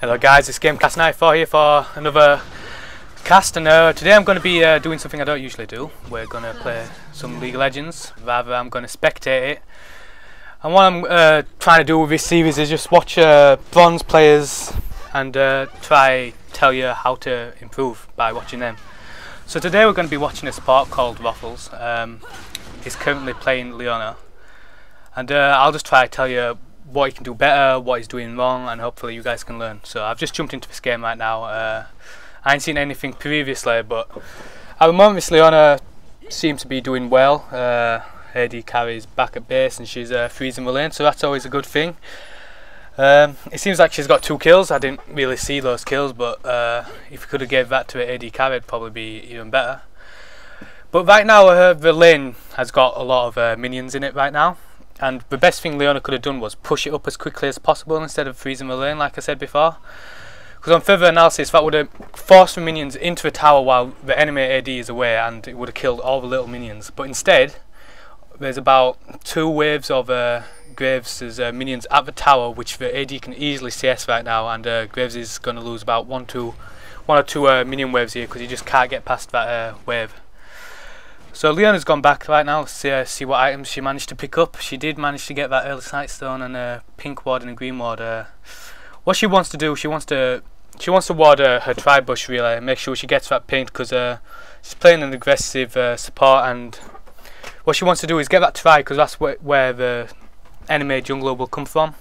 Hello guys, it's Gamecast94 here for another cast, and today I'm going to be doing something I don't usually do. We're going to play some League of Legends. Rather, I'm going to spectate it. And what I'm trying to do with this series is just watch bronze players and try tell you how to improve by watching them. So today we're going to be watching a support called Waffles. He's currently playing Leona, and I'll just try to tell you what he can do better, what he's doing wrong, and hopefully you guys can learn. So I've just jumped into this game right now. I ain't seen anything previously, but at the moment Miss Leona seems to be doing well. AD carries back at base and she's freezing the lane, so that's always a good thing. It seems like she's got 2 kills. I didn't really see those kills, but if you could have gave that to an AD carry, it'd probably be even better. But right now the lane has got a lot of minions in it right now. And the best thing Leona could have done was push it up as quickly as possible instead of freezing the lane, like I said before. Because on further analysis, that would have forced the minions into a tower while the enemy AD is away, and it would have killed all the little minions. But instead, there's about 2 waves of Graves' minions at the tower, which the AD can easily CS right now, and Graves is going to lose about one or two minion waves here because he just can't get past that wave. So Leona's gone back right now. Let's see what items she managed to pick up. She did manage to get that early sight stone and a pink ward and a green ward. What she wants to do, she wants to ward her tribe bush really, make sure she gets that pink, because she's playing an aggressive support, and what she wants to do is get that tribe, because that's where the enemy jungler will come from.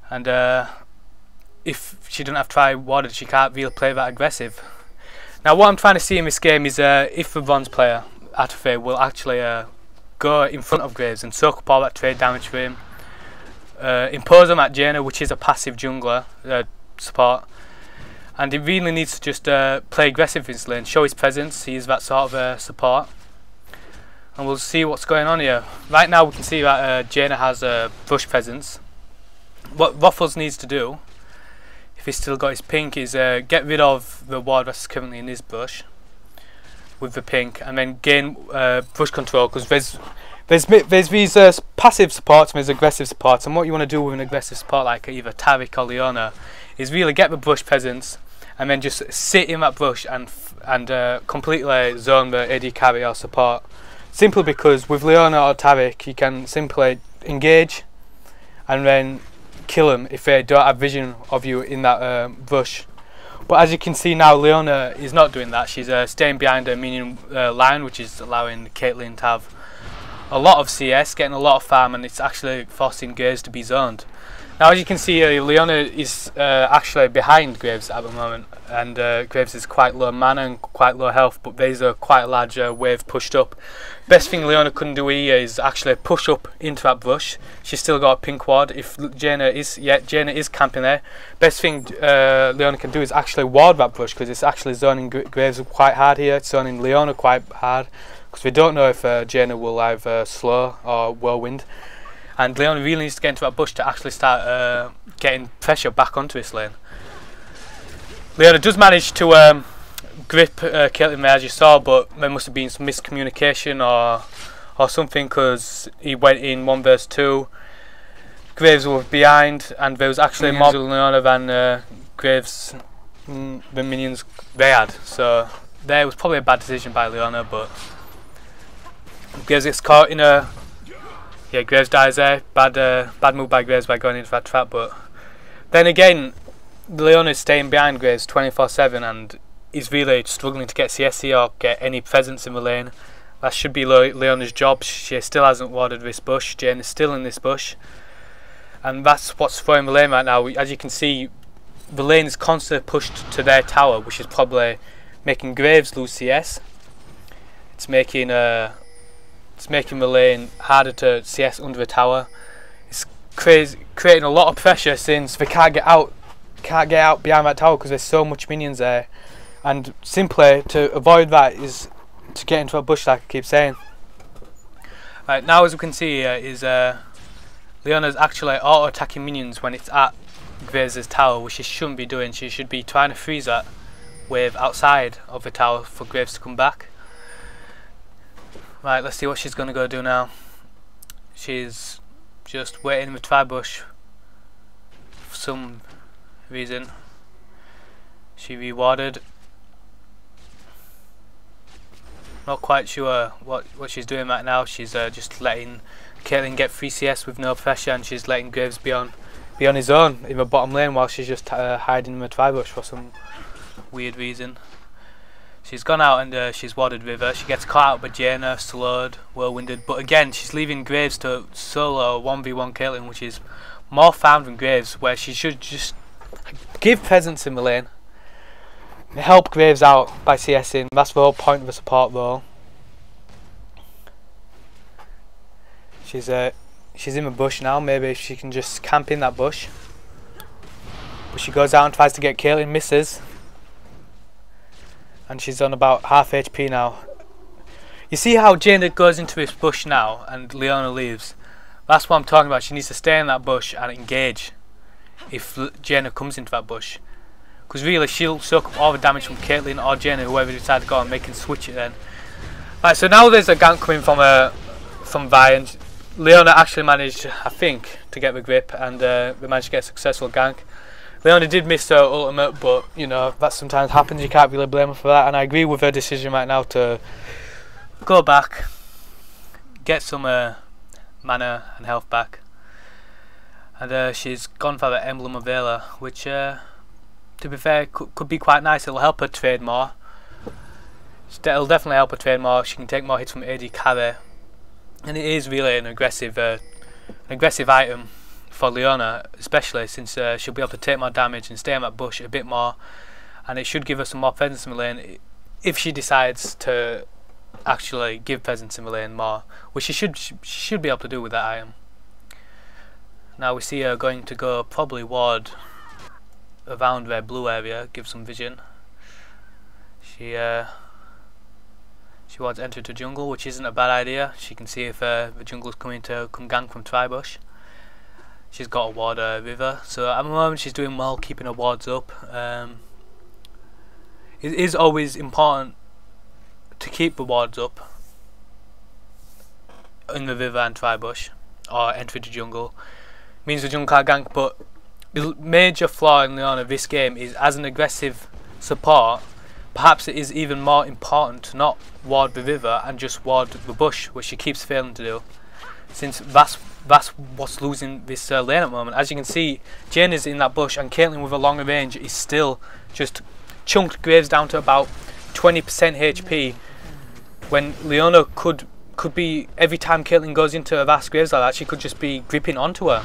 And if she doesn't have tribe warded, she can't really play that aggressive. Now what I'm trying to see in this game is if the bronze player, Atofe, will actually go in front of Graves and soak up all that trade damage for him. Impose him at Jaina, which is a passive jungler support. And he really needs to just play aggressive in this lane, show his presence. He is that sort of support. And we'll see what's going on here. Right now we can see that Jaina has a bush presence. What Waffles needs to do, if he's still got his pink, is get rid of the ward that's currently in his bush with the pink, and then gain bush control, because there's these passive supports and there's aggressive supports, and what you want to do with an aggressive support like either Taric or Leona is really get the bush presence and then just sit in that bush and completely zone the AD carry or support, simply because with Leona or Taric you can simply engage and then kill them if they don't have vision of you in that bush. But as you can see now, Leona is not doing that. She's staying behind her minion line, which is allowing Caitlyn to have a lot of CS, getting a lot of farm, and it's actually forcing Graves to be zoned. Now as you can see, Leona is actually behind Graves at the moment, and Graves is quite low mana and quite low health, but there's quite a large wave pushed up. Best thing Leona couldn't do here is actually push up into that bush. She's still got a pink ward. If Jaina is camping there, best thing Leona can do is actually ward that bush, because it's actually zoning Graves quite hard here. It's zoning Leona quite hard, because we don't know if Jaina will either slow or whirlwind. And Leona really needs to get into that bush to actually start getting pressure back onto this lane. Leona does manage to grip Caitlyn there, as you saw, but there must have been some miscommunication or something, because he went in 1 versus 2. Graves was behind, and there was actually more Leona than Graves, the minions they had. So there was probably a bad decision by Leona, but Graves gets caught in a... Yeah, Graves dies there. Bad move by Graves by going into that trap, but then again, Leona is staying behind Graves 24/7 and is really struggling to get CSC or get any presence in the lane. That should be Leona's job. She still hasn't warded this bush. Jane is still in this bush, and that's what's throwing the lane right now. As you can see, the lane is constantly pushed to their tower, which is probably making Graves lose CS. It's making the lane harder to CS under the tower. It's creating a lot of pressure, since they can't get out behind that tower because there's so much minions there. And simply to avoid that is to get into a bush, like I keep saying. Right, now as we can see here is Leona's actually auto-attacking minions when it's at Graves' tower, which she shouldn't be doing. She should be trying to freeze that wave outside of the tower for Graves to come back. Right, let's see what she's going to go do now. She's just waiting in the tri bush for some reason. She rewarded. Not quite sure what she's doing right now. She's just letting Caitlyn get free CS with no pressure, and she's letting Graves be on his own in the bottom lane while she's just hiding in the Tribush for some weird reason. She's gone out and she's warded River. She gets caught out by Jaina, slowed, whirlwinded, but again she's leaving Graves to solo 1v1 Caitlyn, which is more farm than Graves, where she should just give presence in the lane, help Graves out by CSing. That's the whole point of a support role. She's in the bush now. Maybe she can just camp in that bush. But she goes out and tries to get Caitlyn, misses. And she's on about half HP now. You see how Jaina goes into this bush now and Leona leaves? That's what I'm talking about. She needs to stay in that bush and engage if Jaina comes into that bush. Because really she'll soak up all the damage from Caitlyn or Jaina, whoever decides to go, and they can switch it then. Right, so now there's a gank coming from Vi, and Leona actually managed, I think, to get the grip, and we managed to get a successful gank. Leona did miss her ultimate, but you know, that sometimes happens. You can't really blame her for that, and I agree with her decision right now to go back, get some mana and health back, and she's gone for the Emblem of Vela, which to be fair could be quite nice. It'll help her trade more. It'll definitely help her trade more. She can take more hits from AD carry, and it is really an aggressive item for Leona, especially since she'll be able to take more damage and stay in that bush a bit more, and it should give her some more presence in the lane if she decides to actually give presence in the lane more, which she should be able to do with that item. Now we see her going to go probably ward around their blue area, give some vision. She wants to enter to jungle, which isn't a bad idea. She can see if the jungle's coming to come gank from Tribush. She's got a ward River, so at the moment she's doing well, keeping her wards up. It is always important to keep the wards up in the River and Tribush, or enter the jungle. Means the jungle can't gank, but the major flaw in Leona this game is, as an aggressive support, perhaps it is even more important to not ward the River and just ward the bush, which she keeps failing to do, since that's what's losing this lane at the moment. As you can see, Jane is in that bush, and Caitlyn with a longer range is still just chunked Graves down to about 20% HP, when Leona could be, every time Caitlyn goes into a vast Graves like that, she could just be gripping onto her,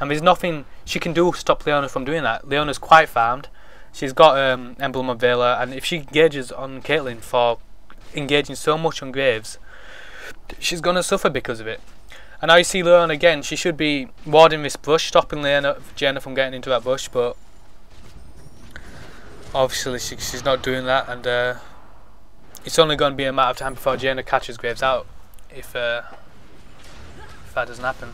and there's nothing she can do to stop Leona from doing that. Leona's quite farmed. She's got Emblem of Vela, and if she engages on Caitlyn for engaging so much on Graves, she's going to suffer because of it. And now you see Leona again, she should be warding this bush, stopping Jaina from getting into that bush, but obviously she's not doing that, and it's only going to be a matter of time before Jaina catches Graves out, if that doesn't happen.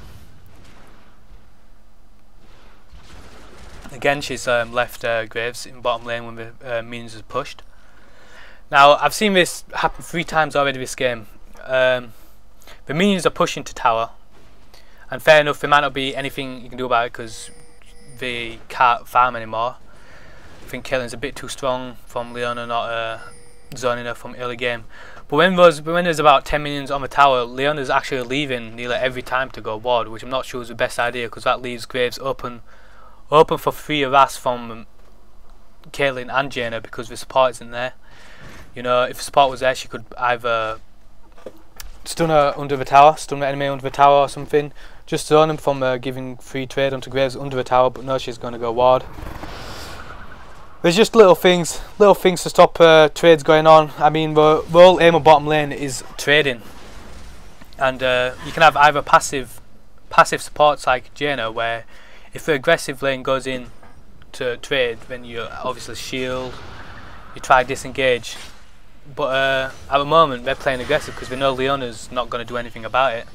Again, she's left Graves in bottom lane when the minions is pushed. Now, I've seen this happen 3 times already this game. The minions are pushing to tower, and fair enough, there might not be anything you can do about it because they can't farm anymore. I think Caitlyn's a bit too strong from Leona not zoning her from early game. But when there's about 10 minions on the tower, Leona's actually leaving nearly every time to go ward, which I'm not sure is the best idea, because that leaves Graves open for free harass from Caitlyn and Jaina, because the support isn't there. You know, if the support was there, she could either stun her under the tower, stun the enemy under the tower or something, just zone him from giving free trade onto Graves under the tower, but no, she's going to go ward. There's just little things to stop trades going on. I mean, the whole aim of bottom lane is trading, and you can have either passive supports like Jaina, where if the aggressive lane goes in to trade, then you obviously shield, you try disengage. But at the moment they're playing aggressive because they know Leona's not going to do anything about it.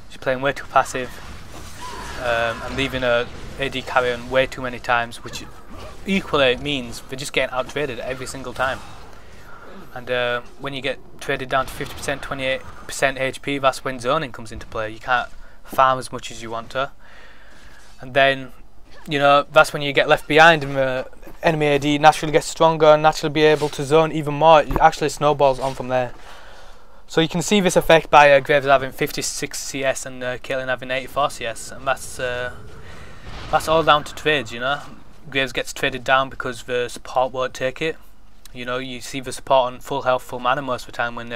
She's playing way too passive and leaving her AD carry on way too many times, which equally means they're just getting out traded every single time. And when you get traded down to 50%, 28% HP, that's when zoning comes into play. You can't farm as much as you want to. And then you know, that's when you get left behind and the enemy AD naturally gets stronger and naturally be able to zone even more. It actually snowballs on from there. So you can see this effect by Graves having 56 CS and Caitlyn having 84 CS, and that's all down to trades, you know. Graves gets traded down because the support won't take it. You know, you see the support on full health, full mana most of the time when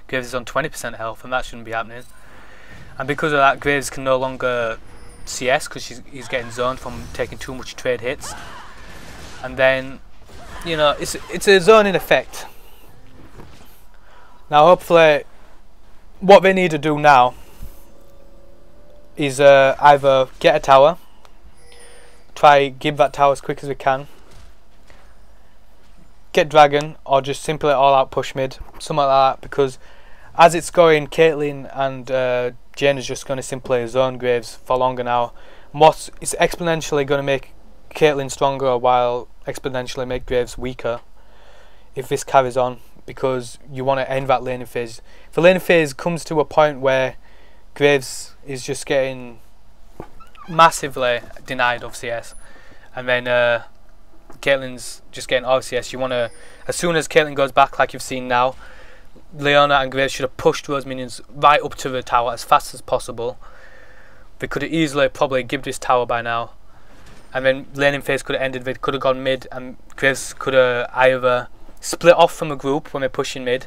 Graves is on 20% health, and that shouldn't be happening. And because of that, Graves can no longer CS because he's getting zoned from taking too much trade hits. And then, you know, it's a zoning effect. Now hopefully what they need to do now is either get a tower, try give that tower as quick as we can, get dragon, or just simply all out push mid, something like that, because as it's going, Caitlyn and Jane is just going to simply zone Graves for longer now. It's exponentially going to make Caitlyn stronger while exponentially make Graves weaker if this carries on, because you want to end that laning phase. If the laning phase comes to a point where Graves is just getting massively denied of CS, and then Caitlyn's just getting all CS, you want to, as soon as Caitlyn goes back like you've seen now, Leona and Graves should have pushed those minions right up to the tower as fast as possible. They could have easily probably given this tower by now, and then laning phase could have ended. They could have gone mid, and Graves could have either split off from the group when they're pushing mid,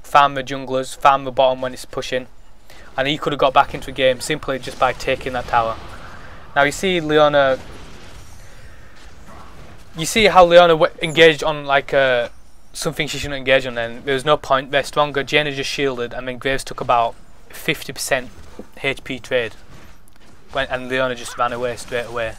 farm the junglers, farm the bottom when it's pushing, and he could have got back into the game simply just by taking that tower. Now you see Leona, you see how Leona engaged on like something she shouldn't engage on. Then there was no point. They're stronger. Jaina just shielded, and then Graves took about 50% HP trade, and Leona just ran away straight away.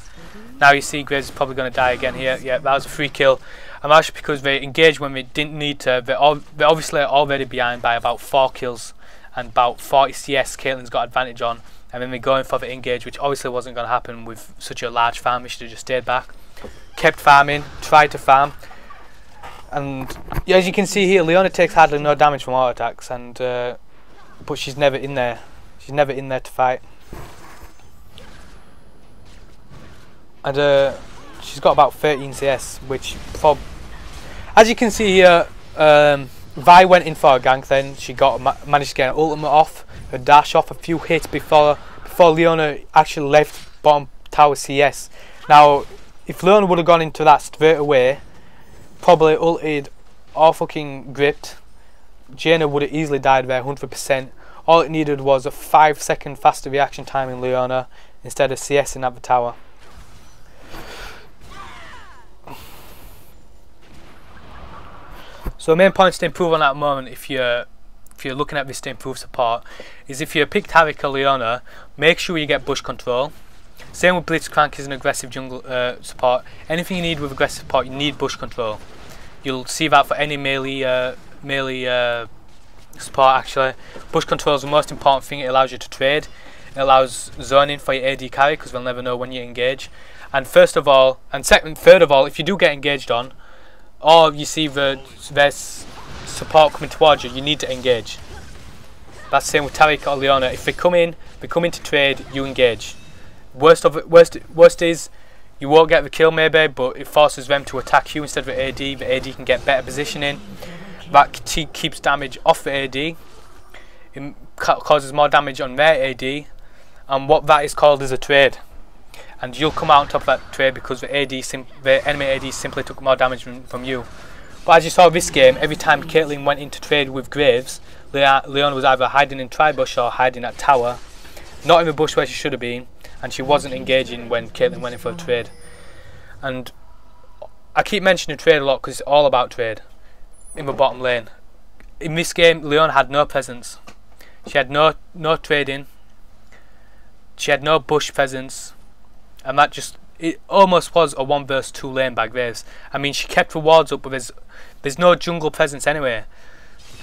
Now you see Graves is probably going to die again here. Yeah, that was a free kill. And that's because they engaged when they didn't need to. They're obviously already behind by about 4 kills and about 40 CS. Caitlyn's got advantage on, and then they're going for the engage, which obviously wasn't going to happen with such a large farm. They should have just stayed back, kept farming, tried to farm. And yeah, as you can see here, Leona takes hardly no damage from auto attacks, and but she's never in there. She's never in there to fight. And she's got about 13 CS, which, as you can see here, Vi went in for a gank. Then she managed to get an ultimate off, her dash off a few hits before Leona actually left bottom tower CS. Now, if Leona would have gone into that straight away, probably ulted or fucking gripped, Jaina would have easily died there 100%. All it needed was a 5-second faster reaction time in Leona instead of CSing at the tower. So the main points to improve on at the moment, if you're looking at this to improve support, is if you pick Taric or Leona, make sure you get bush control. Same with Blitzcrank is an aggressive jungle support. Anything you need with aggressive support, you need bush control. You'll see that for any melee support actually. Bush control is the most important thing. It allows you to trade. It allows zoning for your AD carry because they'll never know when you engage. And third of all, if you do get engaged on, or you see there's support coming towards you, you need to engage. That's the same with Taric or Leona. If they come in to trade, you engage. Worst is you won't get the kill maybe, but it forces them to attack you instead of the AD. The AD can get better positioning. That keeps damage off the AD. It causes more damage on their AD, and what that is called is a trade. And you'll come out on top of that trade because the enemy AD simply took more damage from you. But as you saw this game, every time Caitlyn went into trade with Graves, Leona was either hiding in tri-bush or hiding at tower, not in the bush where she should have been, and she wasn't engaging when Caitlyn went in for a trade. And I keep mentioning trade a lot because it's all about trade in the bottom lane. In this game, Leona had no presence. She had no trading. She had no bush presence. And that it almost was a 1 vs 2 lane by Graves. I mean, she kept the wards up, but there's no jungle presence anyway.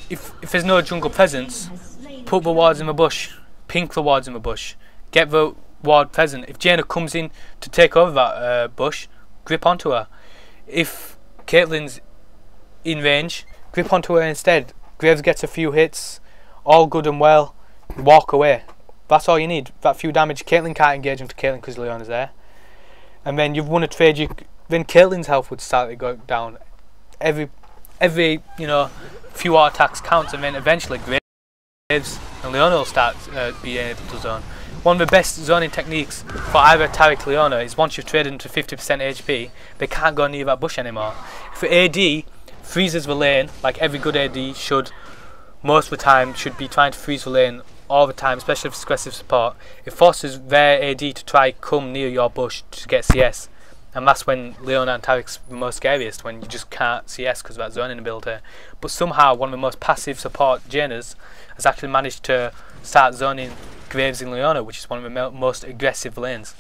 If there's no jungle presence, put the wards in the bush, pink the wards in the bush, get the ward present. If Jaina comes in to take over that bush, grip onto her. If Caitlyn's in range, grip onto her instead. Graves gets a few hits, all good and well, walk away. That's all you need. That few damage. Caitlyn can't engage into Caitlyn because Leona's there. and then you've won a trade, then Caitlyn's health would start to go down. Every you know, few art attacks counts, and then eventually Graves and Leona will start being able to zone. One of the best zoning techniques for either Taric or Leona is once you've traded into 50% HP, they can't go near that bush anymore. If AD freezes the lane, like every good AD should, most of the time should be trying to freeze the lane all the time, especially if it's aggressive support, it forces their AD to try come near your bush to get CS. And that's when Leona and Taric's the most scariest, when you just can't CS because of that zoning ability. But somehow one of the most passive support Jainers has actually managed to start zoning Graves and Leona, which is one of the most aggressive lanes.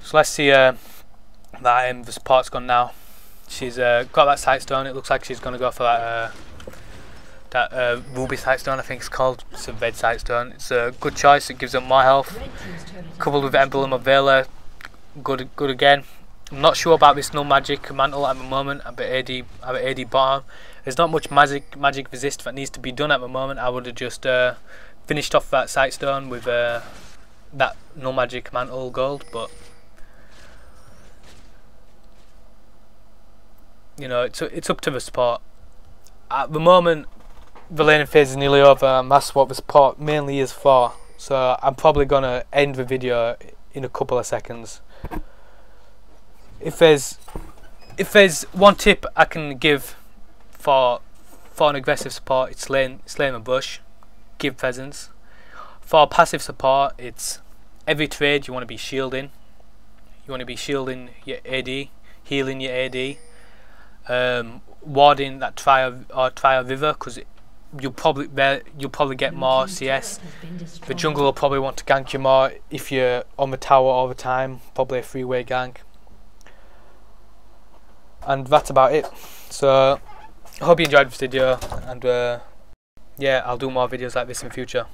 So let's see that the support's gone now. She's got that Sightstone. It looks like she's going to go for that Ruby Sightstone, I think it's called. It's a red Sightstone. It's a good choice. It gives them more health. Coupled with Emblem of Vela, good again. I'm not sure about this Null Magic Mantle at the moment. I'm at AD bottom. There's not much magic resist that needs to be done at the moment. I would have just finished off that Sightstone with that Null Magic Mantle gold, but you know, it's up to the support. At the moment, the laning phase is nearly over, and that's what the support mainly is for. So I'm probably gonna end the video in a couple of seconds. If there's one tip I can give for an aggressive support, it's slaying a bush, give presence. For passive support, it's every trade you want to be shielding. You want to be shielding your AD, healing your AD, warding that Trial River, because you'll probably get more CS. The jungle will probably want to gank you more if you're on the tower all the time, probably a 3-way gank. And that's about it. So I hope you enjoyed this video, and yeah, I'll do more videos like this in the future.